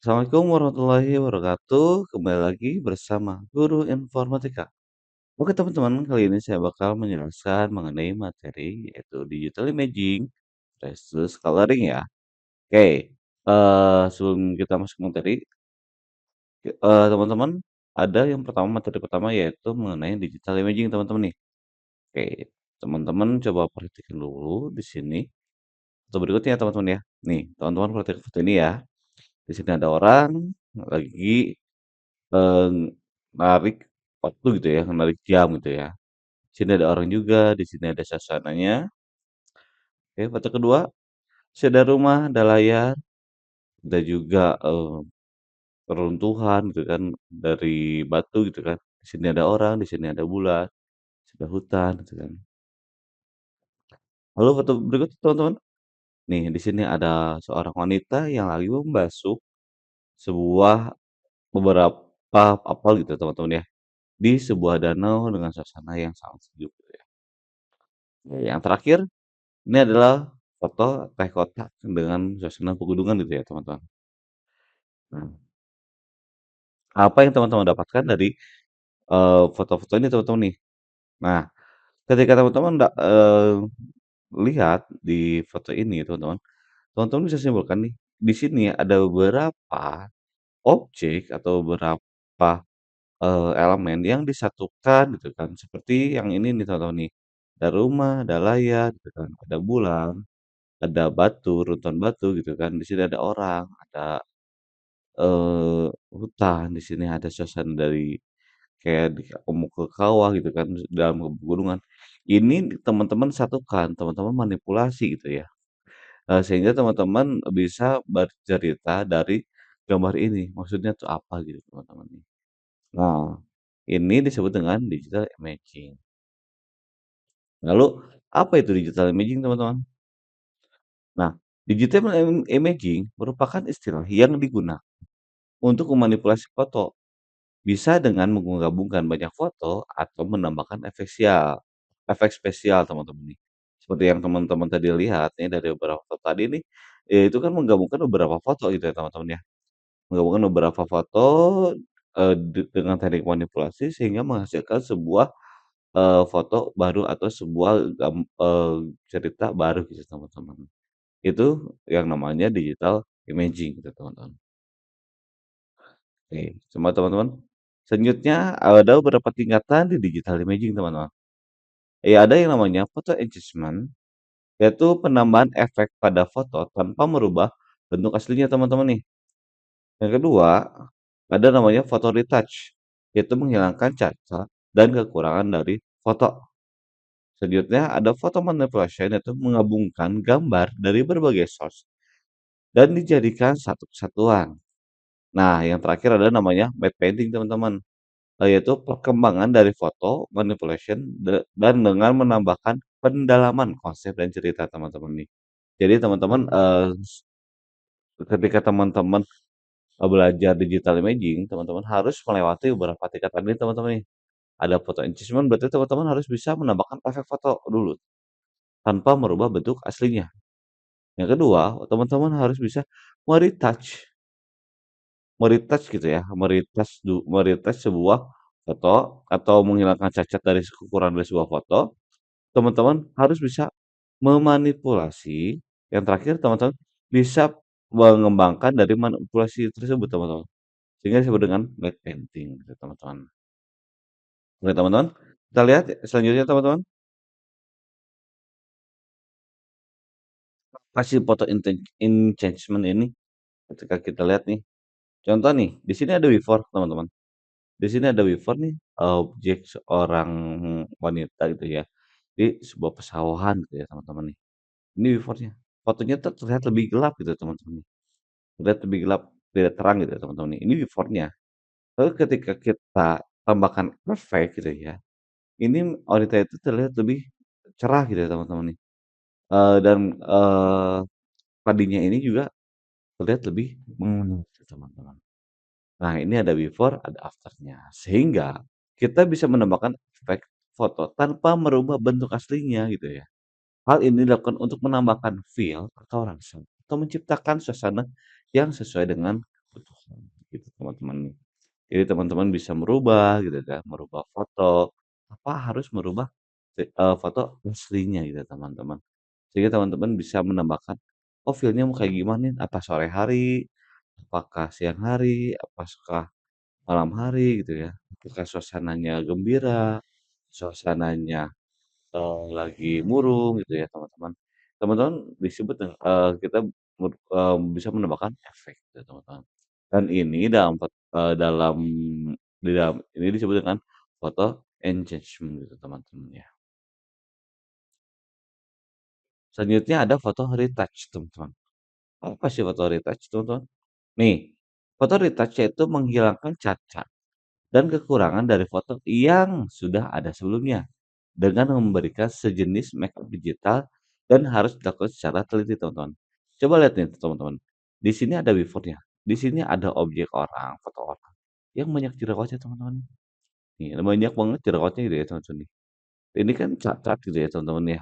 Assalamualaikum warahmatullahi wabarakatuh. Kembali lagi bersama Guru Informatika. Oke teman-teman, kali ini saya bakal menjelaskan mengenai materi yaitu digital imaging versus coloring ya. Oke, sebelum kita masuk materi, teman-teman ada yang pertama materi pertama yaitu mengenai digital imaging teman-teman nih. Oke, teman-teman coba perhatikan dulu di sini. Foto berikutnya ya teman-teman ya. Nih, teman-teman perhatikan foto ini ya. Di sini ada orang lagi narik waktu gitu ya, narik jam gitu ya. Di sini ada orang juga, di sini ada suasananya. Oke, foto kedua, di sini ada rumah, ada layar, ada juga, reruntuhan gitu kan dari batu gitu kan. Di sini ada orang, di sini ada bulan, di sini ada hutan gitu kan. Lalu foto berikutnya teman-teman, nih di sini ada seorang wanita yang lagi membasuh sebuah beberapa apa gitu teman-teman ya, di sebuah danau dengan suasana yang sangat sejuk gitu ya. Yang terakhir, ini adalah foto teh kotak dengan suasana pegunungan gitu ya, teman-teman. Nah, apa yang teman-teman dapatkan dari, foto-foto ini teman-teman nih? Nah, ketika teman-teman lihat di foto ini teman-teman, teman-teman bisa simpulkan nih, di sini ada beberapa objek atau beberapa, elemen yang disatukan gitu kan, seperti yang ini nih teman-teman nih, ada rumah, ada layar gitu kan, ada bulan, ada batu, runtuhan batu gitu kan, di sini ada orang, ada hutan, di sini ada suasana dari kayak di ke kawah gitu kan, dalam pegunungan. Ini teman-teman satukan, teman-teman manipulasi gitu ya, sehingga teman-teman bisa bercerita dari gambar ini, maksudnya tuh apa gitu teman-teman nih. Nah, ini disebut dengan digital imaging. Lalu apa itu digital imaging teman-teman? Nah, digital imaging merupakan istilah yang digunakan untuk memanipulasi foto. Bisa dengan menggabungkan banyak foto atau menambahkan efek spesial teman-teman nih. Seperti yang teman-teman tadi lihat nih dari beberapa foto tadi nih, ya itu kan menggabungkan beberapa foto gitu ya teman-teman ya. Menggabungkan beberapa foto, dengan teknik manipulasi sehingga menghasilkan sebuah, foto baru atau sebuah cerita baru gitu teman-teman. Itu yang namanya digital imaging gitu teman-teman. Oke, cuma teman-teman, selanjutnya ada beberapa tingkatan di digital imaging, teman-teman. Ya, ada yang namanya photo enhancement, yaitu penambahan efek pada foto tanpa merubah bentuk aslinya, teman-teman nih. Yang kedua, ada namanya photo retouch, yaitu menghilangkan cacat dan kekurangan dari foto. Selanjutnya ada photo manipulation, yaitu menggabungkan gambar dari berbagai source dan dijadikan satu kesatuan. Nah, yang terakhir ada namanya matte painting, teman-teman. Yaitu perkembangan dari foto, manipulation, dan dengan menambahkan pendalaman konsep dan cerita teman-teman nih. Jadi teman-teman, ketika teman-teman, belajar digital imaging, teman-teman harus melewati beberapa tingkatan ini teman-teman nih. Ada photo enhancement berarti teman-teman harus bisa menambahkan efek foto dulu, tanpa merubah bentuk aslinya. Yang kedua, teman-teman harus bisa me-retouch me-retouch gitu ya, me-retouch sebuah foto atau menghilangkan cacat dari kekurangan dari sebuah foto. Teman-teman harus bisa memanipulasi, yang terakhir teman-teman bisa mengembangkan dari manipulasi tersebut teman-teman, sehingga disebut dengan matte painting gitu teman-teman. Oke teman-teman, kita lihat selanjutnya teman-teman, kasih foto enhancement ini ketika kita lihat nih, contoh nih, di sini ada before teman-teman, di sini ada before nih, objek seorang wanita gitu ya, di sebuah pesawahan gitu ya teman-teman nih. Ini before-nya, fotonya tuh terlihat lebih gelap gitu teman-teman nih. Terlihat lebih gelap, tidak terang gitu ya teman-teman nih, ini before-nya. Lalu ketika kita tambahkan efek gitu ya, ini wanita itu terlihat lebih cerah gitu ya teman-teman nih, dan, padinya ini juga terlihat lebih menguning gitu teman-teman. Nah ini ada before, ada after-nya, sehingga kita bisa menambahkan efek foto tanpa merubah bentuk aslinya gitu ya. Hal ini dilakukan untuk menambahkan feel atau rasa atau menciptakan suasana yang sesuai dengan kebutuhan. gitu teman-teman nih. Jadi teman-teman bisa merubah gitu kan, merubah foto, apa harus merubah foto aslinya gitu teman-teman. Sehingga teman-teman bisa menambahkan, oh feel-nya mau kayak gimana nih, apa sore hari, apakah siang hari, apakah malam hari gitu ya, apakah suasananya gembira, suasananya lagi murung gitu ya teman-teman. Teman-teman disebut kita bisa menambahkan efek gitu teman-teman. Dan ini dalam di dalam ini disebut dengan foto engagement gitu teman-teman ya. Selanjutnya ada foto retouch teman-teman. Apa sih foto retouch teman-teman? Nih, foto retouch yaitu menghilangkan cacat dan kekurangan dari foto yang sudah ada sebelumnya dengan memberikan sejenis makeup digital dan harus dilakukan secara teliti, teman-teman. Coba lihat nih, teman-teman. Di sini ada before-nya. Di sini ada objek orang, foto orang yang banyak jerawatnya, teman-teman. Nih, banyak banget jerawatnya gitu ya, teman-teman. Ini kan cacat gitu ya, teman-teman ya.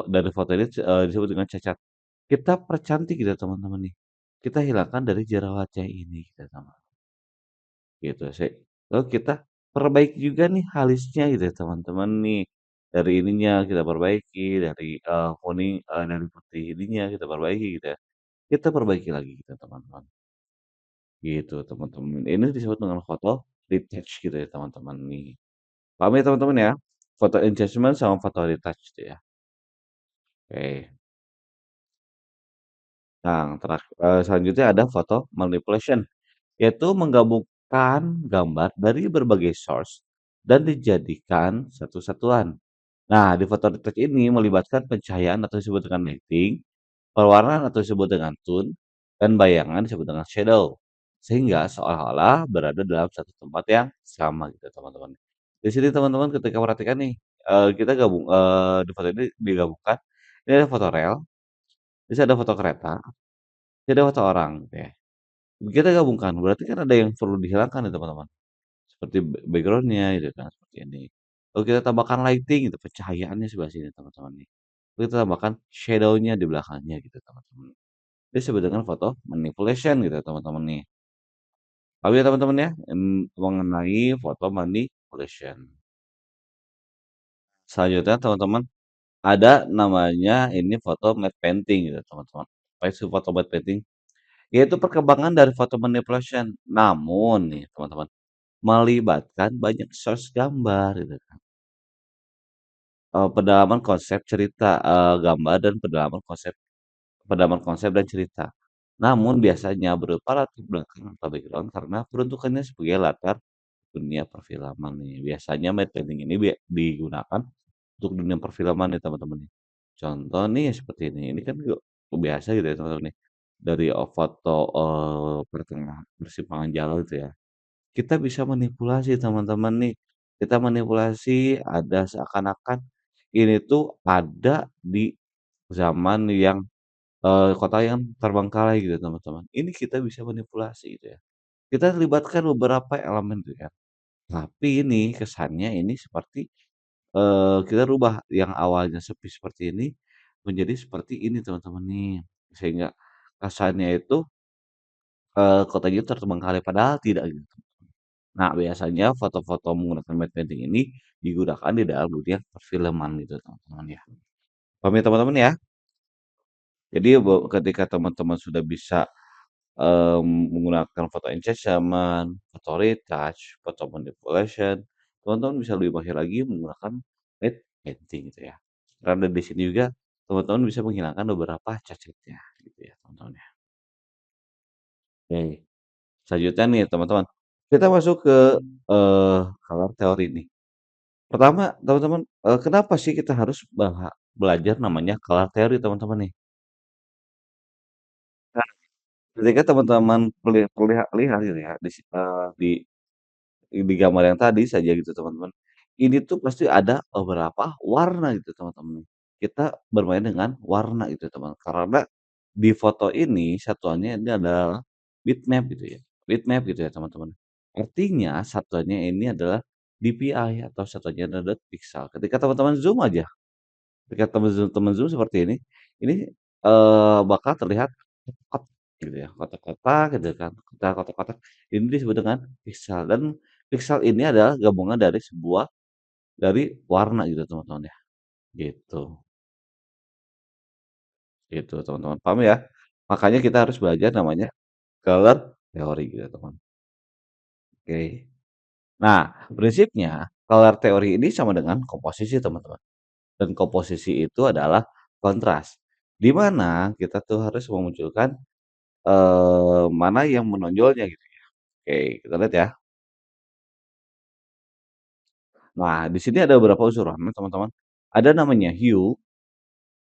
Dari foto ini disebut dengan cacat. Kita percantik gitu, teman-teman nih. Kita hilangkan dari jerawatnya ini, gitu, teman. Gitu sih. Lalu kita perbaiki juga nih alisnya gitu ya teman-teman nih. Dari ininya kita perbaiki, dari, kuning, dari putih ininya kita perbaiki gitu ya. Kita perbaiki lagi gitu teman-teman. Gitu teman-teman. Ini disebut dengan foto retouch gitu ya teman-teman nih. Paham ya teman-teman ya? Foto engagement sama foto retouch gitu ya. Oke. Nah, selanjutnya ada foto manipulation, yaitu menggabungkan gambar dari berbagai source dan dijadikan satu satuan. Nah, di foto retouch ini melibatkan pencahayaan atau disebut dengan lighting, pewarnaan atau disebut dengan tone, dan bayangan disebut dengan shadow. Sehingga seolah-olah berada dalam satu tempat yang sama gitu teman-teman. Di sini teman-teman ketika perhatikan nih, kita di foto ini digabungkan, ini ada foto rel, di sini ada foto kereta, ini ada foto orang gitu ya. Kita gabungkan, berarti kan ada yang perlu dihilangkan nih teman-teman. Seperti background-nya gitu kan, seperti ini. Lalu kita tambahkan lighting gitu, pencahayaannya sebelah sini teman-teman nih. Lalu kita tambahkan shadow-nya di belakangnya gitu teman-teman. Ini disebut dengan foto manipulation gitu teman-teman nih. Tahu ya teman-teman ya, mengenai foto manipulation. Selanjutnya teman-teman, ada namanya ini foto matte painting gitu teman-teman. Apa itu foto matte painting? Yaitu perkembangan dari foto manipulation. Namun nih teman-teman, melibatkan banyak source gambar gitu kan. Pendalaman konsep cerita, gambar dan pendalaman konsep dan cerita. Namun biasanya berupa latar belakang atau background karena peruntukannya sebagai latar dunia perfilman nih. Biasanya matte painting ini digunakan untuk dunia perfilman nih teman-teman nih. Contoh nih seperti ini kan biasa gitu ya teman-teman nih. Dari, foto, pertengahan persimpangan jalan gitu ya. Kita bisa manipulasi teman-teman nih. Kita manipulasi ada seakan-akan ini tuh ada di zaman yang, kota yang terbengkalai gitu teman-teman. Ini kita bisa manipulasi gitu ya. Kita libatkan beberapa elemen tuh ya. Tapi ini kesannya ini seperti, kita rubah yang awalnya sepi seperti ini menjadi seperti ini teman-teman nih. Sehingga kesannya itu, kotanya terbengkalai padahal tidak gitu. Nah, biasanya foto-foto menggunakan matte painting ini digunakan di dalam dunia perfilman gitu, teman-teman ya. Paham ya, teman-teman ya? Jadi ketika teman-teman sudah bisa, menggunakan foto enhancement, foto retouch, foto manipulation, teman-teman bisa lebih mahir lagi menggunakan matte painting gitu ya. Karena di sini juga teman-teman bisa menghilangkan beberapa cacatnya gitu ya, teman-teman ya. Oke, selanjutnya nih teman-teman, kita masuk ke, color theory nih. Pertama, teman-teman, kenapa sih kita harus belajar namanya color theory, teman-teman nih? Nah, ketika teman-teman lihat gitu ya, di gambar yang tadi saja gitu, teman-teman. Ini tuh pasti ada beberapa warna gitu, teman-teman. Kita bermain dengan warna gitu, teman. Karena di foto ini satuannya ini adalah bitmap gitu ya. Bitmap gitu ya, teman-teman. Artinya satuannya ini adalah DPI atau satuannya adalah pixel. Ketika teman-teman zoom aja, ketika teman zoom seperti ini bakal terlihat cepat gitu ya, kotak-kotak gitu kan, kotak-kotak ini disebut dengan piksel dan piksel ini adalah gabungan dari warna gitu teman-teman ya, gitu gitu teman-teman, paham ya? Makanya kita harus belajar namanya color theory gitu teman, oke. Nah, prinsipnya color theory ini sama dengan komposisi teman-teman, dan komposisi itu adalah kontras, di mana kita tuh harus memunculkan, mana yang menonjolnya gitu ya. Oke, kita lihat ya. Nah, di sini ada beberapa unsur warna teman-teman. Ada namanya hue,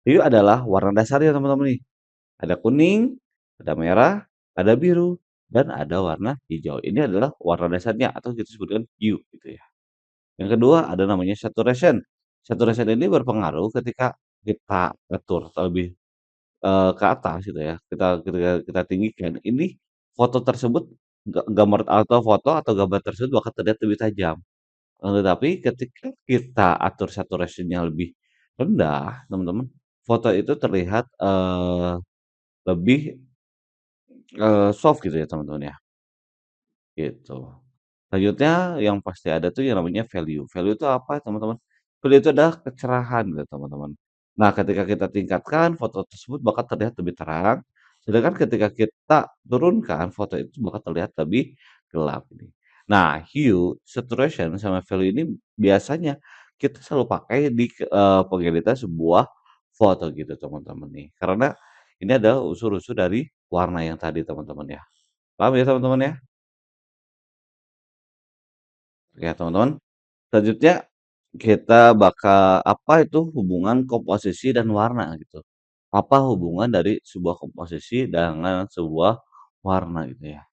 hue adalah warna dasarnya teman-teman nih. Ada kuning, ada merah, ada biru, dan ada warna hijau. Ini adalah warna dasarnya atau kita sebut dengan hue gitu ya. Yang kedua ada namanya saturation. Saturation ini berpengaruh ketika kita atur terlebih, ke atas gitu ya, ketika kita tinggikan, ini foto tersebut gambar atau foto atau gambar tersebut bakal terlihat lebih tajam. Tetapi ketika kita atur saturasinya lebih rendah, teman-teman, foto itu terlihat, lebih, soft gitu ya, teman-teman, ya, gitu. Selanjutnya yang pasti ada tuh yang namanya value. Value itu apa, teman-teman? Value itu adalah kecerahan gitu, teman-teman. Nah, ketika kita tingkatkan, foto tersebut bakal terlihat lebih terang, sedangkan ketika kita turunkan, foto itu bakal terlihat lebih gelap ini. Nah, hue, saturation, sama value ini biasanya kita selalu pakai di, pengeditan sebuah foto gitu, teman-teman nih. Karena ini adalah unsur-unsur dari warna yang tadi, teman-teman ya. Paham ya, teman-teman ya? Oke, teman-teman. Selanjutnya kita bakal apa itu hubungan komposisi dan warna gitu. Apa hubungan dari sebuah komposisi dengan sebuah warna gitu ya.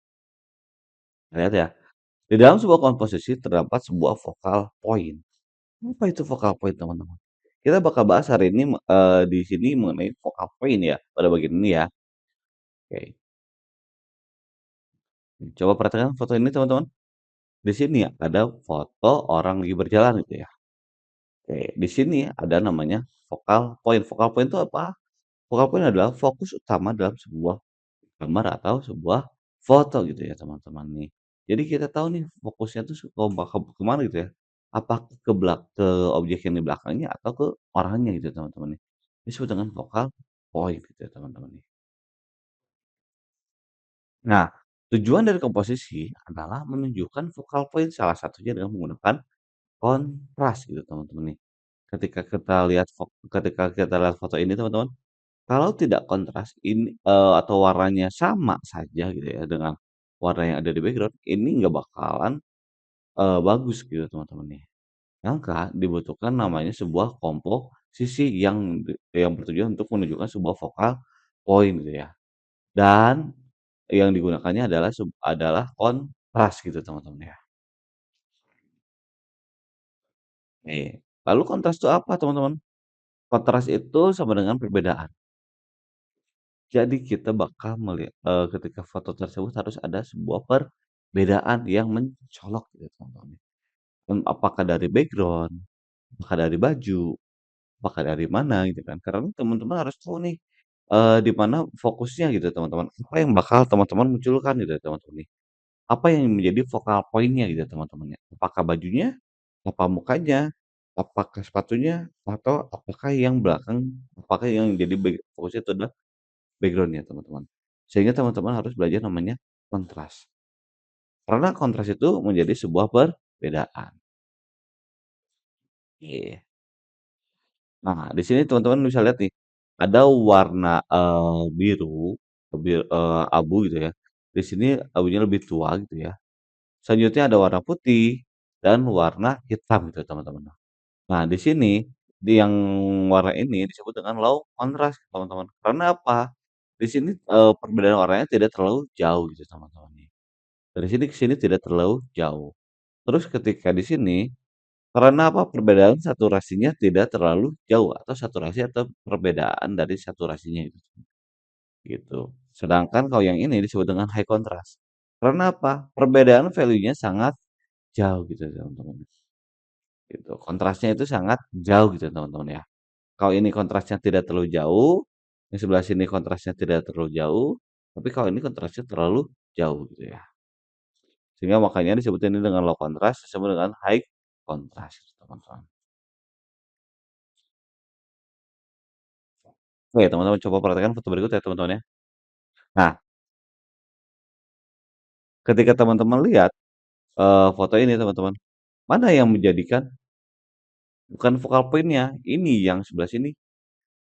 Lihat ya, di dalam sebuah komposisi terdapat sebuah focal point. Apa itu focal point teman-teman? Kita bakal bahas hari ini, di sini mengenai focal point ya, pada bagian ini ya. Oke, coba perhatikan foto ini teman-teman. Di sini ada foto orang lagi berjalan gitu ya. Oke, di sini ada namanya focal point. Focal point itu apa? Focal point adalah fokus utama dalam sebuah gambar atau sebuah foto gitu ya teman-teman nih. Jadi kita tahu nih fokusnya tuh ke mana gitu ya. Apakah ke objek yang di belakangnya atau ke orangnya gitu teman-teman nih. Disebut dengan focal point gitu ya teman-teman nih. Nah, tujuan dari komposisi adalah menunjukkan focal point salah satunya dengan menggunakan kontras gitu teman-teman nih. Ketika kita lihat foto ini teman-teman, kalau tidak kontras ini, atau warnanya sama saja gitu ya dengan warna yang ada di background, ini nggak bakalan, bagus gitu teman-teman nih. Maka dibutuhkan namanya sebuah komposisi yang bertujuan untuk menunjukkan sebuah focal point gitu ya. Dan yang digunakannya adalah kontras gitu teman-teman ya. Lalu kontras itu apa teman-teman? Kontras itu sama dengan perbedaan. Jadi kita bakal ketika foto tersebut harus ada sebuah perbedaan yang mencolok gitu teman-teman. Apakah dari background, apakah dari baju, apakah dari mana gitu kan. Karena teman-teman harus tahu nih, di mana fokusnya gitu teman-teman. Apa yang bakal teman-teman munculkan gitu ya teman-teman nih. Apa yang menjadi focal point-nya gitu teman-teman ya. Apakah bajunya, apa mukanya, apakah sepatunya, atau apakah yang jadi fokusnya itu adalah background-nya teman-teman. Sehingga teman-teman harus belajar namanya kontras. Karena kontras itu menjadi sebuah perbedaan. Iya. Nah, di sini teman-teman bisa lihat nih, ada warna, biru, abu gitu ya. Di sini abunya lebih tua gitu ya. Selanjutnya ada warna putih dan warna hitam gitu teman-teman. Nah, di sini, yang warna ini disebut dengan low contrast teman-teman. Karena apa? Di sini, perbedaan warnanya tidak terlalu jauh gitu teman-teman nih. Dari sini ke sini tidak terlalu jauh. Terus ketika di sini, karena apa? Perbedaan saturasinya tidak terlalu jauh atau saturasi atau perbedaan dari saturasinya itu, gitu. Sedangkan kalau yang ini disebut dengan high contrast. Karena apa? Perbedaan value-nya sangat jauh gitu teman-teman, gitu. Kontrasnya itu sangat jauh gitu teman-teman ya. Kalau ini kontrasnya tidak terlalu jauh, yang sebelah sini kontrasnya tidak terlalu jauh, Tapi kalau ini kontrasnya terlalu jauh gitu ya. Sehingga makanya disebut ini dengan low contrast, disebut dengan high contrast, teman-teman. Oke, teman-teman coba perhatikan foto berikut ya, teman-teman ya. Nah, ketika teman-teman lihat, foto ini teman-teman, mana yang menjadikan bukan focal point-nya, ini yang sebelah sini,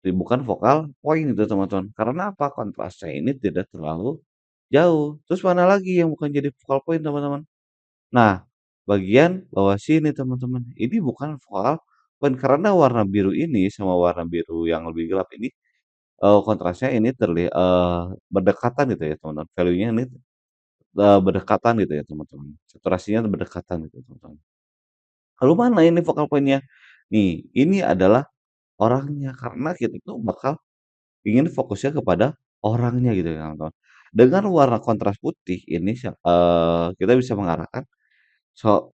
bukan focal point itu teman-teman. Karena apa? Kontrasnya ini tidak terlalu jauh. Terus mana lagi yang bukan jadi focal point teman-teman? Nah, bagian bawah sini teman-teman, ini bukan focal point karena warna biru ini sama warna biru yang lebih gelap ini, kontrasnya ini berdekatan gitu ya teman-teman, value-nya ini, berdekatan gitu ya teman-teman, saturasinya berdekatan gitu teman-teman. Lalu mana ini focal point-nya? Nih, ini adalah orangnya, karena kita tuh bakal ingin fokusnya kepada orangnya gitu ya teman-teman. Dengan warna kontras putih ini kita bisa mengarahkan so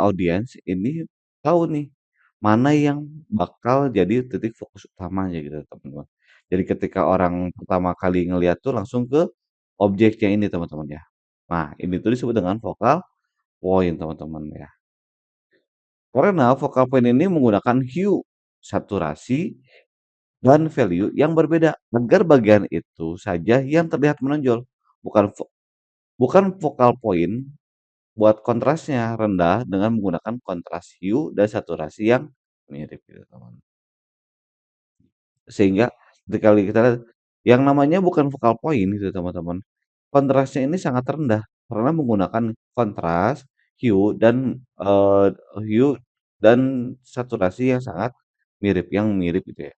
audiens ini tahu nih, mana yang bakal jadi titik fokus utamanya gitu teman-teman. Jadi ketika orang pertama kali ngelihat tuh langsung ke objeknya ini teman-teman ya. Nah, ini tuh disebut dengan focal point teman-teman ya. Karena focal point ini menggunakan hue, saturasi, dan value yang berbeda agar bagian itu saja yang terlihat menonjol. Bukan bukan focal point buat kontrasnya rendah dengan menggunakan kontras hue dan saturasi yang mirip gitu, teman. Sehingga ketika kita lihat yang namanya bukan focal point gitu, teman-teman. Kontrasnya ini sangat rendah karena menggunakan kontras, hue dan saturasi yang sangat mirip, yang mirip gitu ya.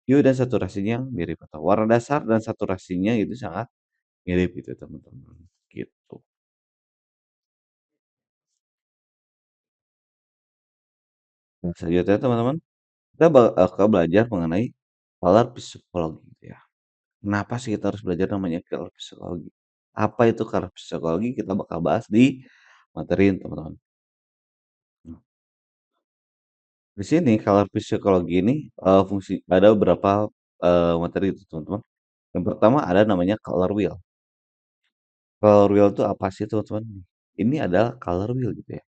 Hue dan saturasinya yang mirip atau warna dasar dan saturasinya itu sangat mirip gitu, teman-teman, gitu. Nah, selanjutnya teman-teman kita bakal belajar mengenai color psychology gitu ya. Kenapa sih kita harus belajar namanya color psychology? Apa itu color psychology? Kita bakal bahas di materi ini, teman-teman. Nah, di sini color psychology ini fungsi ada beberapa materi itu, teman-teman. Yang pertama ada namanya color wheel. Color wheel itu apa sih, teman-teman? Ini adalah color wheel gitu ya.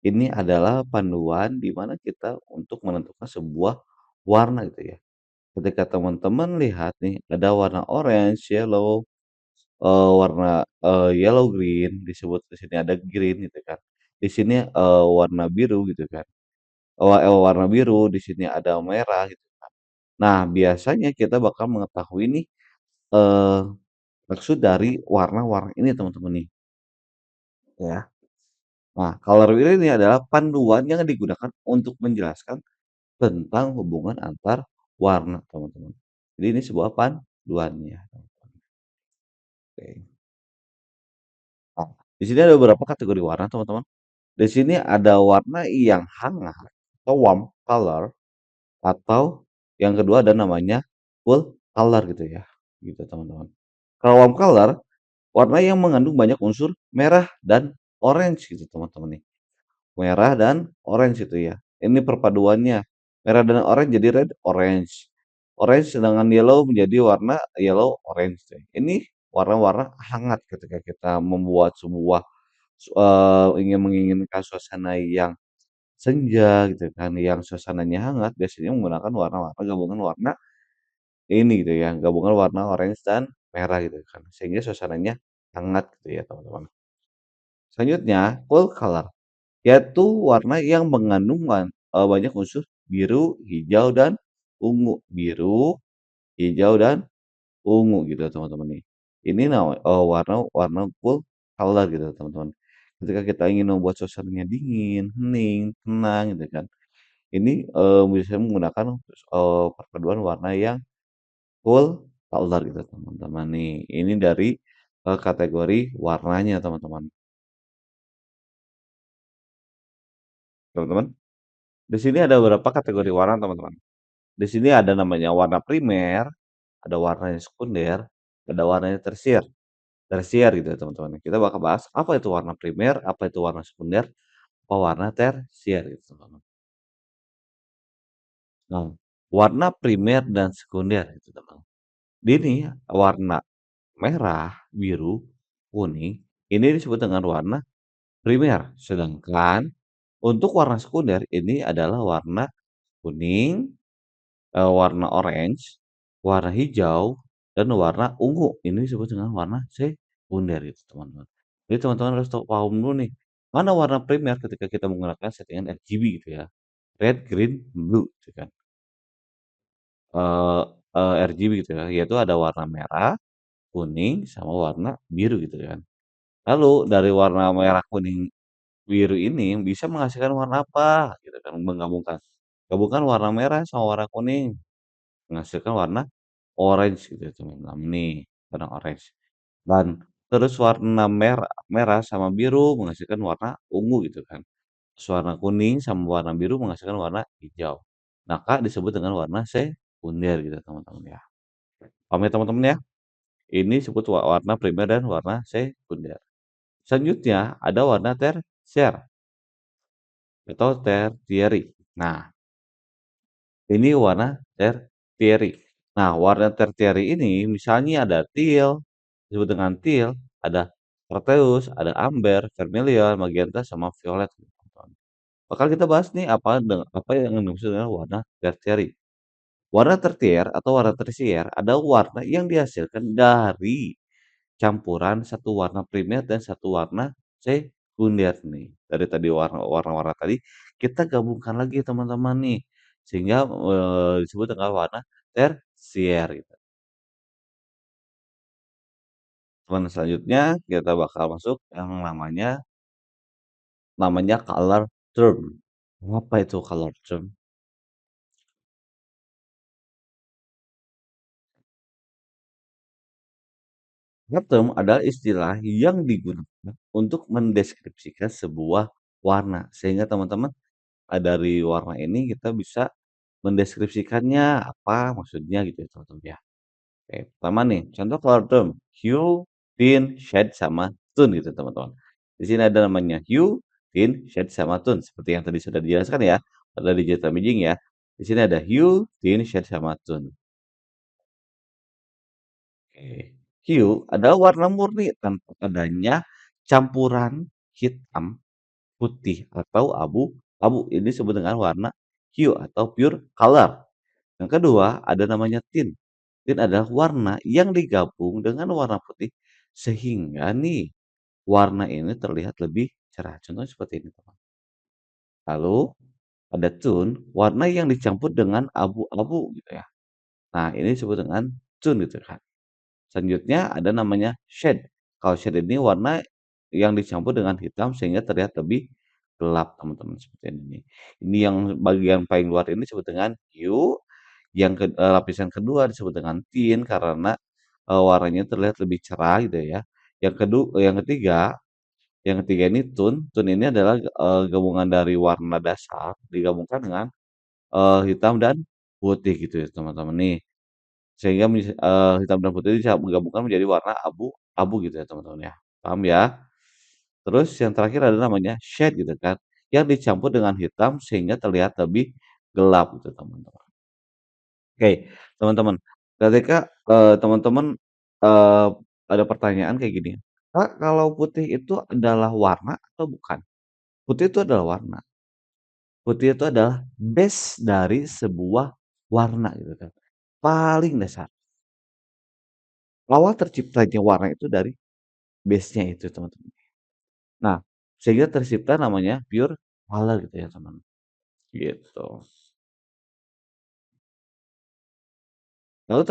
Ini adalah panduan di mana kita untuk menentukan sebuah warna gitu ya. Ketika teman-teman lihat nih ada warna orange, yellow, yellow green, disebut di sini ada green gitu kan. Di sini, warna biru gitu kan. Warna biru, di sini ada merah gitu kan. Nah, biasanya kita bakal mengetahui nih, eee, maksud dari warna-warna ini teman-teman nih, ya. Nah, color wheel ini adalah panduan yang digunakan untuk menjelaskan tentang hubungan antar warna teman-teman. Jadi ini sebuah panduannya, oke. Nah, di sini ada beberapa kategori warna teman-teman. Di sini ada warna yang hangat atau warm color atau yang kedua ada namanya cool color gitu ya, gitu teman-teman. Kalau warm color, warna yang mengandung banyak unsur merah dan orange gitu teman-teman nih. Merah dan orange itu ya. Ini perpaduannya. Merah dan orange jadi red orange. Orange sedangkan yellow menjadi warna yellow orange. Ini warna-warna hangat ketika kita membuat sebuah menginginkan suasana yang senja gitu kan, yang suasananya hangat biasanya menggunakan warna-warna gabungan warna ini gitu ya, gabungan warna orange dan merah gitu kan, sehingga suasananya hangat gitu ya teman-teman. Selanjutnya cool color, yaitu warna yang mengandung banyak unsur biru, hijau, dan ungu. Biru, hijau, dan ungu gitu teman-teman nih. Ini warna cool color gitu teman-teman. Ketika kita ingin membuat suasananya dingin, hening, tenang gitu kan. Ini, bisa menggunakan, perpaduan warna yang cool color gitu teman-teman nih. Ini dari, kategori warnanya teman-teman. Teman-teman, di sini ada beberapa kategori warna teman-teman. Di sini ada namanya warna primer, ada warnanya sekunder, ada warnanya tersier. Tersier gitu ya teman-teman. Kita bakal bahas apa itu warna primer, apa itu warna sekunder, apa warna tersier gitu teman-teman. Nah, warna primer dan sekunder gitu teman. Ini warna merah, biru, kuning, ini disebut dengan warna primer. Sedangkan untuk warna sekunder ini adalah warna kuning, warna orange, warna hijau, dan warna ungu. Ini disebut dengan warna sekunder gitu, teman-teman. Jadi teman-teman harus tahu paham dulu nih, mana warna primer ketika kita menggunakan settingan RGB gitu ya, red, green, blue gitu kan, eee RGB gitu ya, yaitu ada warna merah, kuning, sama warna biru gitu kan. Lalu dari warna merah, kuning, biru ini bisa menghasilkan warna apa gitu kan, menggabungkan. Gabungkan warna merah sama warna kuning, menghasilkan warna orange gitu ya teman-teman nih, warna orange. Dan terus warna merah sama biru menghasilkan warna ungu gitu kan. Terus warna kuning sama warna biru menghasilkan warna hijau. Maka disebut dengan warna sekunder gitu teman-teman ya. Paham ya teman-teman ya? Ini disebut warna primer dan warna sekunder. Selanjutnya ada warna tersier atau tertiary. Nah, ini warna tertiary. Nah, warna tertiary ini misalnya ada teal, disebut dengan teal, ada proteus, ada amber, vermilion, magenta, sama violet. Bakal kita bahas nih apa yang dimaksud dengan warna tertiary. Warna tertier atau warna tersier adalah warna yang dihasilkan dari campuran satu warna primer dan satu warna sekunder nih. Dari tadi warna-warna tadi kita gabungkan lagi teman-teman nih, sehingga, disebut dengan warna tersier gitu. Teman selanjutnya kita bakal masuk yang namanya color term. Apa itu color term? Color term adalah istilah yang digunakan untuk mendeskripsikan sebuah warna, sehingga teman-teman, dari warna ini kita bisa mendeskripsikannya apa maksudnya gitu ya teman-teman ya. Oke, pertama nih contoh color term, hue, tint, shade, sama tone gitu teman-teman. Di sini ada namanya hue, tint, shade, sama tone seperti yang tadi sudah dijelaskan ya pada digital imaging ya. Di sini ada hue, tint, shade, sama tone. Oke. Hue adalah warna murni tanpa adanya campuran hitam, putih, atau abu-abu. Ini disebut dengan warna hue atau pure color. Yang kedua, ada namanya tint. Tint adalah warna yang digabung dengan warna putih sehingga nih warna ini terlihat lebih cerah. Contohnya seperti ini, teman. Lalu ada tone, warna yang dicampur dengan abu-abu gitu ya. Nah, ini disebut dengan tone gitu kan. Selanjutnya ada namanya shade. Kalau shade ini warna yang dicampur dengan hitam sehingga terlihat lebih gelap, teman-teman, seperti ini. Ini yang bagian paling luar ini disebut dengan hue, lapisan kedua disebut dengan tint karena, warnanya terlihat lebih cerah gitu ya. Yang ketiga ini tone. Tone ini adalah, gabungan dari warna dasar digabungkan dengan, hitam dan putih gitu ya, teman-teman nih. Sehingga hitam dan putih bisa menggabungkan menjadi warna abu-abu gitu ya teman-teman ya, paham ya? Terus yang terakhir ada namanya shade gitu kan, yang dicampur dengan hitam sehingga terlihat lebih gelap gitu teman-teman. Oke, teman-teman, ketika, teman-teman, eee, ada pertanyaan kayak gini, "Kak, kalau putih itu adalah warna atau bukan?" Putih itu adalah warna, putih itu adalah base dari sebuah warna gitu kan, paling dasar. Awal terciptanya warna itu dari base-nya itu, teman-teman. Nah, sehingga tercipta namanya pure color gitu ya, teman, gitu. Lalu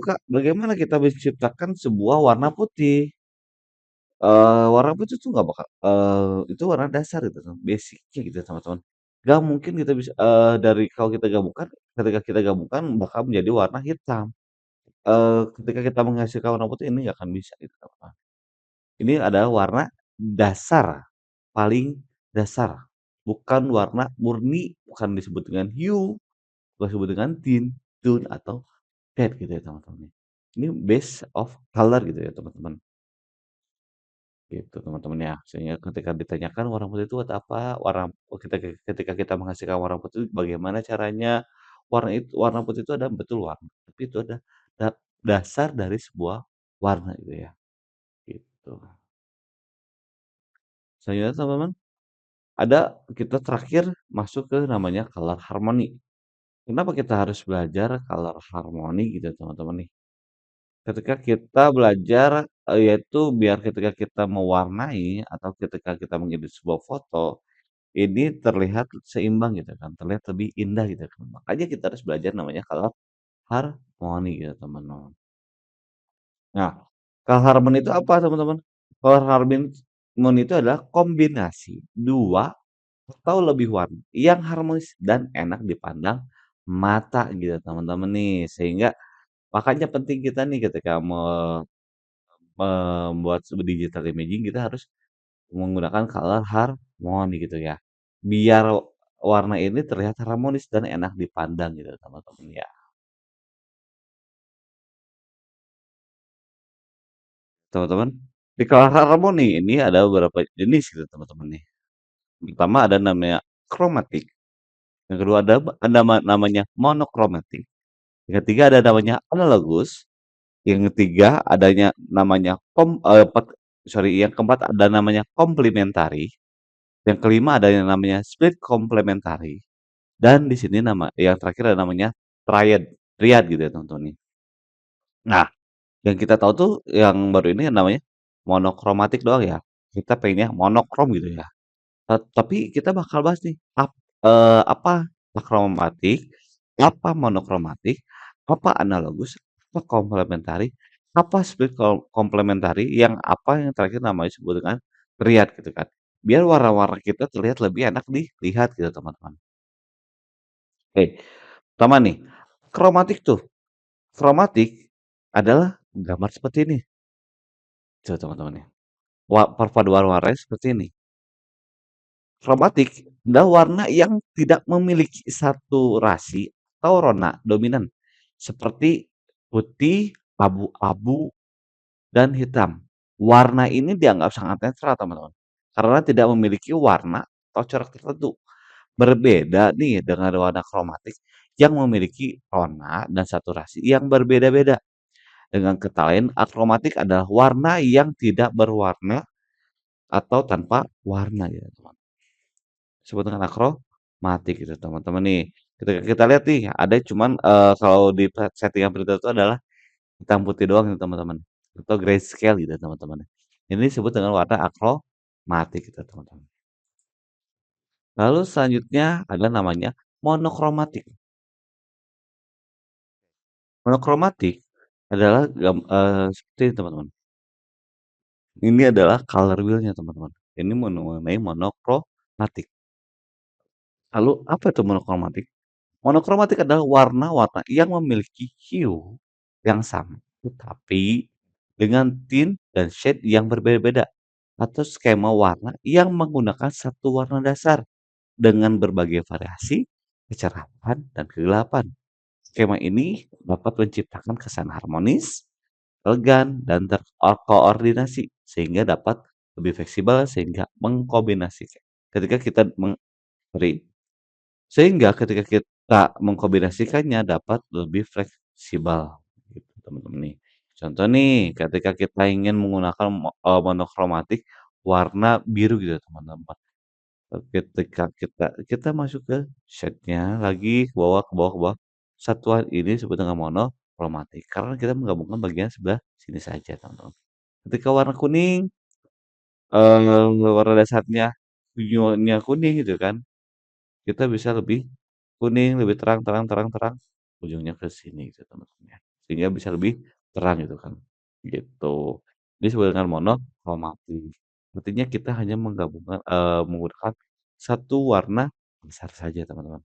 Kak, bagaimana kita menciptakan sebuah warna putih? Warna putih itu nggak bakal itu warna dasar gitu kan, basic-nya gitu ya, teman-teman. Nggak mungkin kita bisa dari kalau kita gabungkan ketika kita gabungkan bakal menjadi warna hitam. Ketika kita menghasilkan warna putih ini nggak akan bisa gitu, teman-teman. Ini adalah warna dasar, paling dasar, bukan warna murni, bukan disebut dengan hue, bukan disebut dengan tint, tone, atau shade gitu ya teman-teman. Ini base of color gitu ya teman-teman, gitu teman-teman ya. Sehingga ketika ditanyakan warna putih itu buat apa, ketika kita menghasilkan warna putih bagaimana caranya, warna putih itu ada betul warna, tapi itu ada dasar dari sebuah warna gitu ya, gitu. Selanjutnya teman-teman, ada kita terakhir masuk ke namanya color harmony. Kenapa kita harus belajar color harmony gitu teman-teman nih? Ketika kita belajar, yaitu biar ketika kita mewarnai atau ketika kita mengedit sebuah foto, ini terlihat seimbang gitu kan, terlihat lebih indah gitu kan. Makanya kita harus belajar namanya color harmony gitu teman-teman. Nah, color harmony itu apa teman-teman? Color harmony itu adalah kombinasi 2 atau lebih warna yang harmonis dan enak dipandang mata gitu teman-teman nih. Sehingga makanya penting kita nih ketika membuat digital imaging kita harus menggunakan color harmony gitu ya. Biar warna ini terlihat harmonis dan enak dipandang gitu teman-teman ya. Teman-teman, di color harmony ini ada beberapa jenis gitu teman-teman nih. Pertama ada namanya chromatic, yang kedua ada namanya monochromatic, yang ketiga ada namanya analogus, yang ketiga adanya namanya yang keempat ada namanya komplementari, yang kelima ada yang namanya split complementary, dan di sini nama yang terakhir ada namanya triad triad gitu ya teman-teman nih. Nah, yang kita tahu tuh yang baru ini namanya monokromatik doang ya. Kita pengennya monokrom gitu ya. Tapi kita bakal bahas nih, apa akromatik, apa monokromatik, apa analogus, apa komplementari, apa split komplementari, yang apa yang terakhir namanya disebut dengan triad gitu kan. Biar warna-warna kita terlihat lebih enak dilihat gitu teman-teman. Oke, pertama nih, kromatik tuh. Kromatik adalah gambar seperti ini, tuh teman-teman ya. Perpaduan warnanya seperti ini. Kromatik adalah warna yang tidak memiliki satu rasi atau rona dominan, seperti putih, abu-abu, dan hitam. Warna ini dianggap sangat netral, teman-teman, karena tidak memiliki warna atau corak tertentu. Berbeda nih dengan warna kromatik yang memiliki rona dan saturasi yang berbeda-beda. Dengan kata lain, akromatik adalah warna yang tidak berwarna atau tanpa warna ya, teman. Disebut dengan akromatik gitu teman-teman nih. Ketika kita lihat nih ada cuman, kalau di settingan printer itu adalah hitam putih doang nih teman-teman, atau grayscale gitu teman-teman. Ini disebut dengan warna akromatik gitu teman-teman. Lalu selanjutnya ada namanya monokromatik. Monokromatik adalah seperti ini teman-teman. Ini adalah color wheel-nya teman-teman. Ini mengenai monokromatik. Lalu apa itu monokromatik? Monokromatik adalah warna-warna yang memiliki hue yang sama, tetapi dengan tint dan shade yang berbeda-beda, atau skema warna yang menggunakan satu warna dasar dengan berbagai variasi, kecerahan, dan kegelapan. Skema ini dapat menciptakan kesan harmonis, elegan, dan terkoordinasi sehingga dapat lebih fleksibel sehingga mengkombinasikan. Ketika kita sorry, sehingga ketika kita mengkombinasikannya dapat lebih fleksibel gitu teman-teman nih. Contoh nih ketika kita ingin menggunakan monokromatik warna biru gitu teman-teman. Ketika kita masuk ke shade-nya lagi ke bawah, ke bawah. Satuan ini disebut dengan monokromatik karena kita menggabungkan bagian sebelah sini saja teman-teman. Ketika warna kuning, warna dasarnya hijaunya kuning gitu kan, kita bisa lebih kuning, lebih terang terang terang terang, ujungnya ke sini gitu teman-teman ya. Sehingga bisa lebih terang gitu kan, gitu. Ini disebut dengan monokromatik. Artinya kita hanya menggunakan satu warna besar saja teman-teman.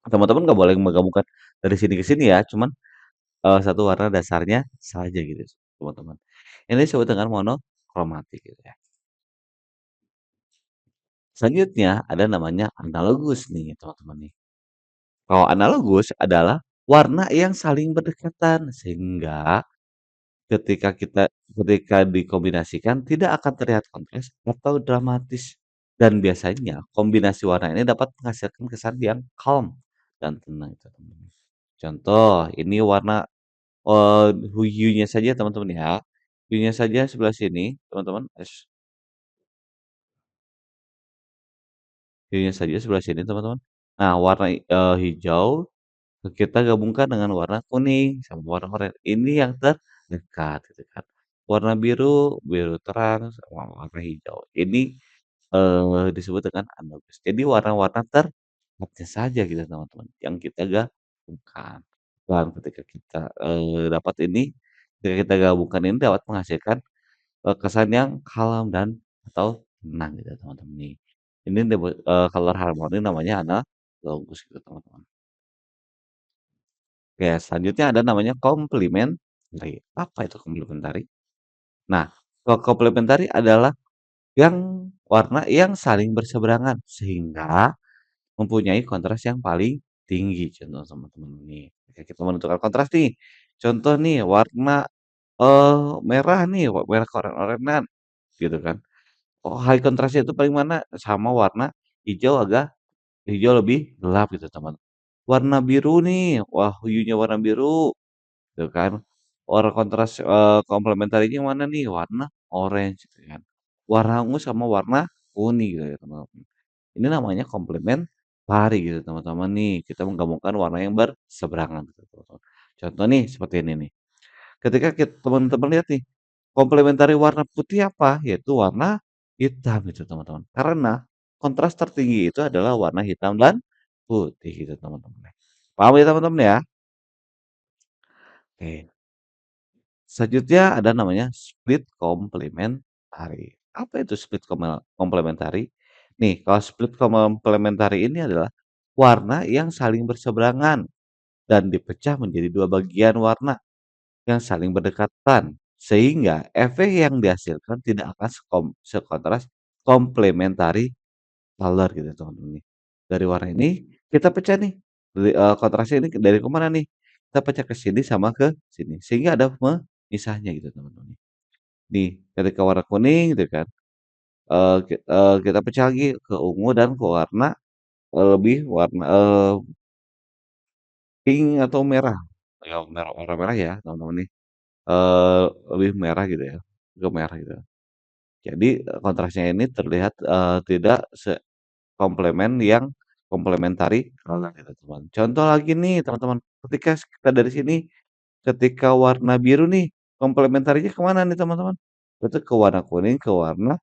Teman-teman nggak boleh menggabungkan dari sini ke sini ya, cuman, satu warna dasarnya saja gitu teman-teman. Ini disebut dengan monokromatik gitu ya. Selanjutnya ada namanya analogus nih teman-teman nih. Kalau analogus adalah warna yang saling berdekatan sehingga ketika dikombinasikan tidak akan terlihat kontras atau dramatis. Dan biasanya kombinasi warna ini dapat menghasilkan kesan yang calm dan tenang itu teman-teman. Contoh, ini warna hue-nya saja teman-teman ya, hue-nya saja sebelah sini teman-teman, hue-nya saja sebelah sini teman-teman. Nah warna, hijau kita gabungkan dengan warna kuning sama warna oranye, ini yang terdekat gitu kan. Warna biru, biru terang sama warna hijau, ini, disebut dengan analog. Jadi warna-warna terdekatnya saja gitu teman-teman yang kita gabungkan. Dan ketika kita, dapat ini, ketika kita gabungkan ini dapat menghasilkan, kesan yang kalem dan atau tenang gitu teman-teman nih. Ini color harmoni namanya analogus gitu teman-teman. Oke, selanjutnya ada namanya komplementari. Apa itu komplementari? Nah, kalau komplementari adalah yang warna yang saling berseberangan sehingga mempunyai kontras yang paling tinggi. Contoh teman-teman nih, ketika kita menentukan kontras nih. Contoh nih warna, merah nih, merah keoranye-oranyan gitu kan. Oh, high kontrasnya itu paling mana? Sama warna hijau hijau lebih gelap gitu teman. Warna biru nih, wah hue-nya warna biru gitu kan. Warna kontras, komplementarinya mana nih? Warna orange gitu kan. Warna ungu sama warna kuning gitu ya, teman-teman. Ini namanya komplementari gitu, teman-teman nih. Kita menggabungkan warna yang berseberangan gitu, teman-teman. Contoh nih seperti ini nih. Ketika teman-teman lihat nih, komplementari warna putih apa? Yaitu warna hitam gitu, teman-teman. Karena kontras tertinggi itu adalah warna hitam dan putih gitu, teman-teman. Paham ya, teman-teman ya? Oke. Selanjutnya ada namanya split complementary. Apa itu split complementary? Nih, kalau split complementary ini adalah warna yang saling berseberangan dan dipecah menjadi dua bagian warna yang saling berdekatan. Sehingga efek yang dihasilkan tidak akan sekontras complementary color gitu teman-teman nih. Dari warna ini kita pecah nih, kontrasnya ini dari ke mana nih? Kita pecah ke sini sama ke sini, sehingga ada pemisahnya gitu teman-teman nih. Nih, ketika warna kuning gitu kan, kita pecah lagi ke ungu dan ke warna, lebih warna, pink atau merah, ya merah warna merah ya teman-teman nih, lebih merah gitu ya, ke merah gitu. Jadi, kontrasnya ini terlihat, tidak komplemen yang komplementari banget gitu, teman. Contoh lagi nih, teman-teman, ketika kita dari sini, ketika warna biru nih, komplementarinya ke mana nih, teman-teman? Itu ke warna kuning, ke warna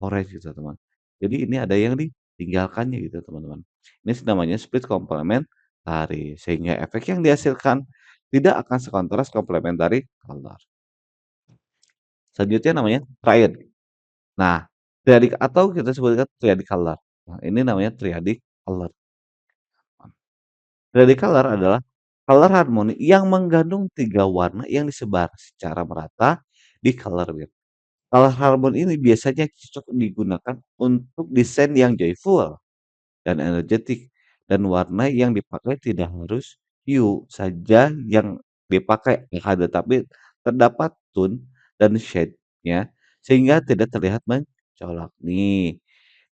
orange gitu, teman. Jadi ini ada yang ditinggalkannya gitu, teman-teman. Ini namanya split komplementari, sehingga efek yang dihasilkan tidak akan sekontras komplementari color. Selanjutnya namanya triad. Nah, triadic atau kita sebutkan triadic color. Nah, ini namanya triadic color. Triadic color adalah color harmoni yang mengandung 3 warna yang disebar secara merata di color wheel. Color harmoni ini biasanya cocok digunakan untuk desain yang joyful dan energetik, dan warna yang dipakai tidak harus hue saja yang dipakai, akan tetapi terdapat tone dan shade-nya sehingga tidak terlihat mencolok nih.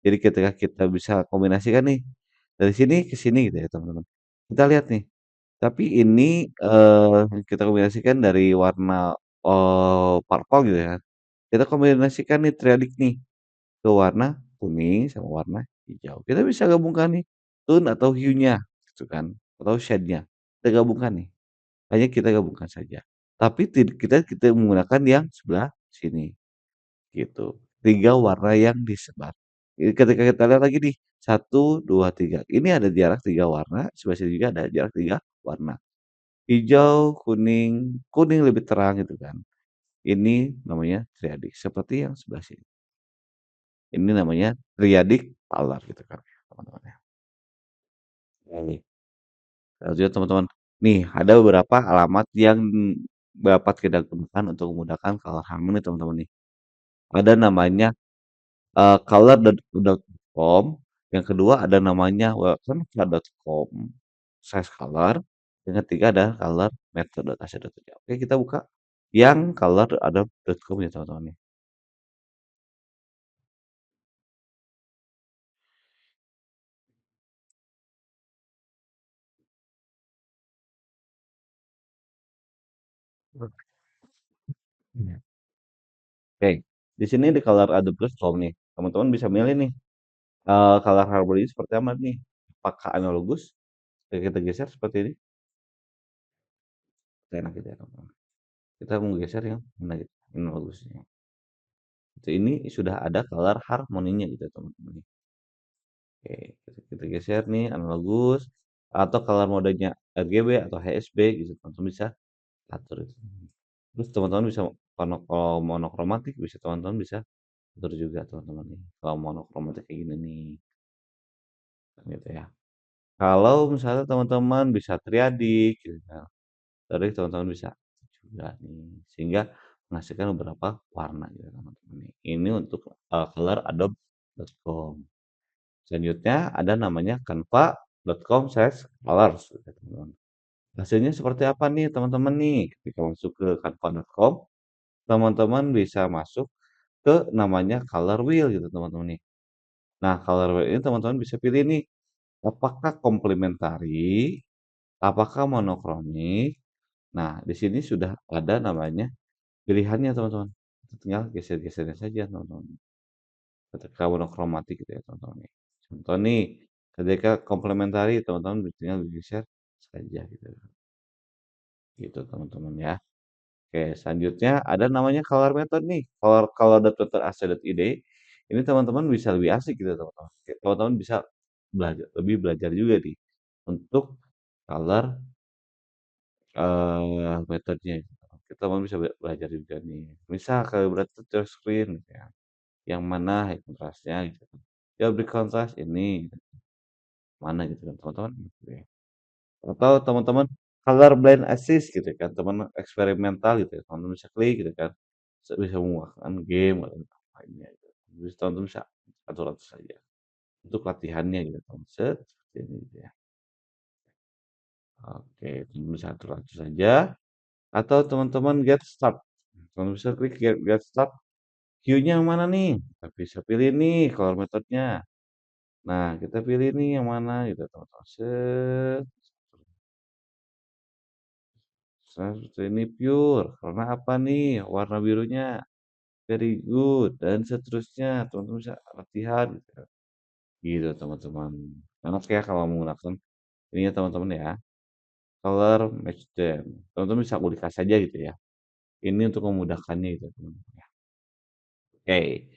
Jadi ketika kita bisa kombinasikan nih, dari sini ke sini gitu ya teman-teman. Kita lihat nih, tapi ini, kita kombinasikan dari warna, purple gitu ya, kita kombinasikan nih triadic nih, ke warna kuning sama warna hijau. Kita bisa gabungkan nih tone atau hue-nya gitu kan, atau shade-nya. Kita gabungkan nih, hanya kita gabungkan saja. Tapi kita menggunakan yang sebelah sini gitu. 3 warna yang disebar. Jadi ketika kita lihat lagi nih, 1, 2, 3. Ini ada jarak 3 warna, sebelah sini juga ada jarak 3 warna. Hijau, kuning, kuning lebih terang gitu kan. Ini namanya triadic seperti yang sebelah sini. Ini namanya triadic color gitu kan teman-teman ya. Baik. Selanjutnya teman-teman, nih ada beberapa alamat yang dapat kita gunakan untuk memudahkan color harmony teman-teman nih. Ada namanya, color.com, yang kedua ada namanya canva.com size color, yang ketiga ada colormethod.ac.id. Oke, kita buka yang color.com ya teman-teman nih. Iya. Oke, di sini di color Adobe.com nih, teman-teman bisa milih nih, color harmony seperti apa nih? Apakah analogus? Kayak kita geser seperti ini, enak gitu ya teman-teman. Kita mau geser yang mana gitu, analogusnya. Ini sudah ada color harmoninya gitu ya teman-teman. Oke, kita geser nih analogus atau color modenya RGB atau HSB gitu, teman-teman bisa atur itu. Terus teman-teman bisa kalau monokromatik bisa teman-teman bisa atur juga teman-teman nih. Kalau monokromatik kayak gini nih, gitu ya. Kalau misalnya teman-teman bisa triadik gitu kan, triadik teman-teman bisa juga nih, sehingga menghasilkan beberapa warna gitu teman-teman nih. Ini untuk color adobe.com. Selanjutnya ada namanya canva.com/colors gitu teman-teman. Hasilnya seperti apa nih teman-teman nih? Ketika masuk ke canva.com, teman-teman bisa masuk ke namanya color wheel gitu teman-teman nih. Nah, color wheel ini teman-teman bisa pilih nih, apakah komplementari, apakah monokromik. Nah, di sini sudah ada namanya pilihannya teman-teman. Tinggal geser-gesernya saja teman-teman. Ketika monokromatik gitu ya teman-teman nih. Contoh nih, ketika komplementari teman-teman tinggal geser saja gitu. Gitu teman-teman ya. Oke, selanjutnya ada namanya color method nih. Color.ac.id. Ini teman-teman bisa lebih asik gitu teman-teman. Teman-teman bisa belajar juga nih untuk color metodenya gitu. Kita mau bisa belajar juga nih. Misal kalau berat touch screen gitu ya. Yang mana high contrast-nya gitu kan. Ya beri kontras ini gitu. Mana gitu kan teman-teman gitu ya. Atau teman-teman color blend assist gitu kan, teman eksperimental gitu ya, teman-teman bisa klik gitu kan. Bisa menguakkan game atau lainnya gitu. Terus teman-teman bisa atur-atur saja. Untuk latihannya gitu teman. Seperti ini gitu ya. Oke, teman bisa atur-atur saja. Atau teman-teman get start. Teman bisa klik get start. Queue-nya yang mana nih? Kita bisa pilih nih color metodenya. Nah, kita pilih nih yang mana gitu teman-teman. Seperti ini pure. Karena apa nih? Warna birunya very good dan seterusnya. Teman-teman bisa latihan gitu. Gitu teman-teman. Enak ya kalau menggunakan ini ya teman-teman ya. Color match them. Teman-teman bisa ulik saja gitu ya. Ini untuk memudahkannya gitu teman-teman ya. Oke.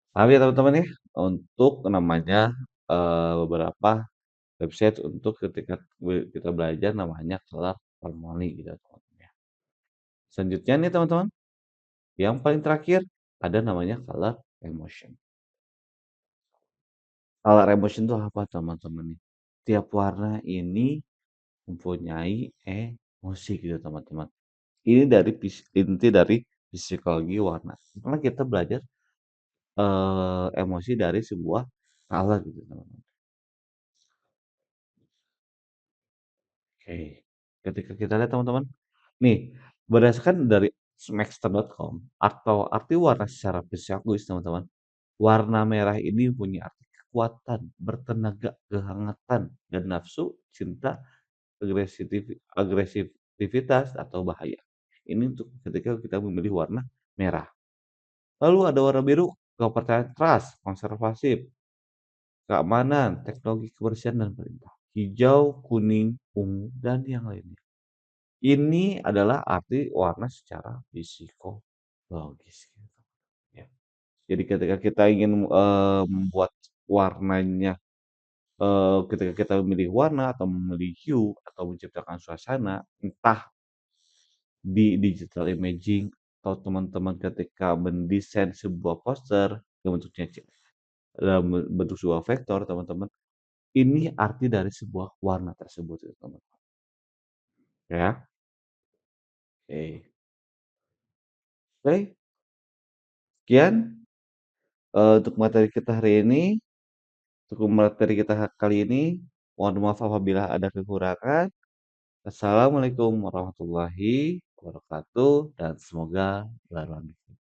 Paham ya teman-teman ya? Untuk namanya beberapa website untuk ketika kita belajar namanya color harmony gitu teman-teman ya. Selanjutnya nih teman-teman, yang paling terakhir ada namanya color emotion. Color emotion itu apa teman-teman nih? Tiap warna ini mempunyai emosi gitu teman-teman. Ini dari inti dari psikologi warna. Karena kita belajar emosi dari sebuah color gitu teman-teman. Oke, ketika kita lihat teman-teman, nih berdasarkan dari smexter.com atau arti warna secara psikologis teman-teman, warna merah ini punya arti kekuatan, bertenaga, kehangatan, dan nafsu, cinta, agresivitas atau bahaya. Ini untuk ketika kita memilih warna merah. Lalu ada warna biru, kepercayaan trust, konservatif, keamanan, teknologi kebersihan dan perintah. Hijau, kuning, ungu, dan yang lainnya. Ini adalah arti warna secara psikologis gitu, ya. Jadi ketika kita ingin, membuat warnanya, ketika kita memilih warna atau memilih hue atau menciptakan suasana, entah di digital imaging atau teman-teman ketika mendesain sebuah poster yang bentuknya dalam bentuk sebuah vektor teman-teman, ini arti dari sebuah warna tersebut gitu teman-teman, ya. Oke. Oke, sekian, untuk materi kita hari ini. Untuk materi kita kali ini, mohon maaf apabila ada kekurangan. Assalamualaikum warahmatullahi wabarakatuh dan semoga bermanfaat.